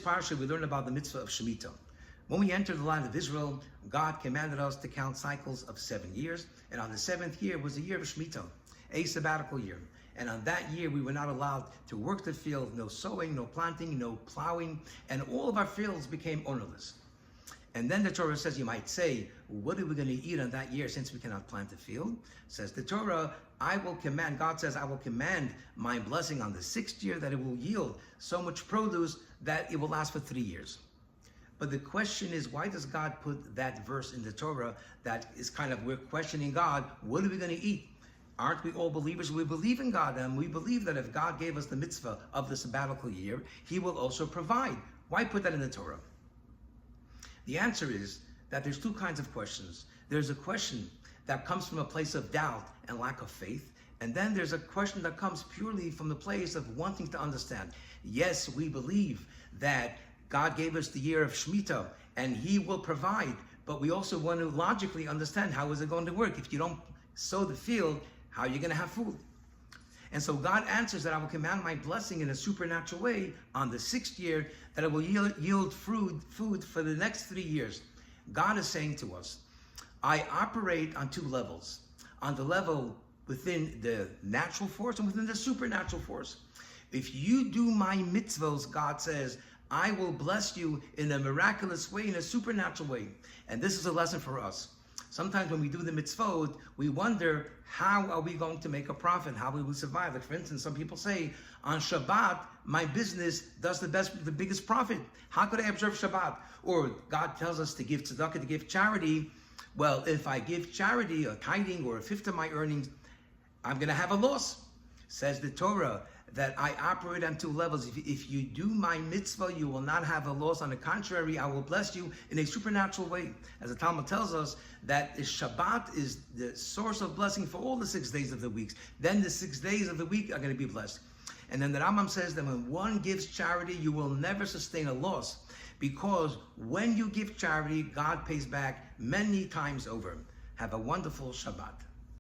Parasha, we learn about the mitzvah of Shemitah. When we entered the land of Israel, God commanded us to count cycles of 7 years, and on the 7th year was the year of Shemitah, a sabbatical year. And on that year, we were not allowed to work the field, no sowing, no planting, no plowing, and all of our fields became ownerless. And then the Torah says, you might say, what are we going to eat on that year since we cannot plant the field? Says the Torah, God says, I will command my blessing on the 6th year that it will yield so much produce that it will last for 3 years. But the question is, why does God put that verse in the Torah that is we're questioning God, what are we going to eat? Aren't we all believers? We believe in God, and we believe that if God gave us the mitzvah of the sabbatical year, He will also provide. Why put that in the Torah? The answer is that there's two kinds of questions. There's a question that comes from a place of doubt and lack of faith, and then there's a question that comes purely from the place of wanting to understand. Yes, we believe that God gave us the year of Shemitah, and He will provide, but we also want to logically understand, how is it going to work? If you don't sow the field, how are you going to have food? And so God answers that I will command my blessing in a supernatural way on the 6th year, that it will yield food for the next 3 years. God is saying to us, I operate on two levels. On the level within the natural force and within the supernatural force. If you do my mitzvos, God says, I will bless you in a miraculous way, in a supernatural way. And this is a lesson for us. Sometimes when we do the mitzvot, we wonder, how are we going to make a profit? How will we survive? Like for instance, some people say, on Shabbat, my business does the biggest profit. How could I observe Shabbat? Or God tells us to give tzedakah, to give charity. Well, if I give charity, or tithing, or a fifth of my earnings, I'm going to have a loss. Says the Torah that I operate on two levels. If you do my mitzvah, you will not have a loss. On the contrary, I will bless you in a supernatural way. As the Talmud tells us, that Shabbat is the source of blessing for all the 6 days of the week. Then the 6 days of the week are going to be blessed. And then the Rambam says that when one gives charity, you will never sustain a loss, because when you give charity, God pays back many times over. Have a wonderful Shabbat.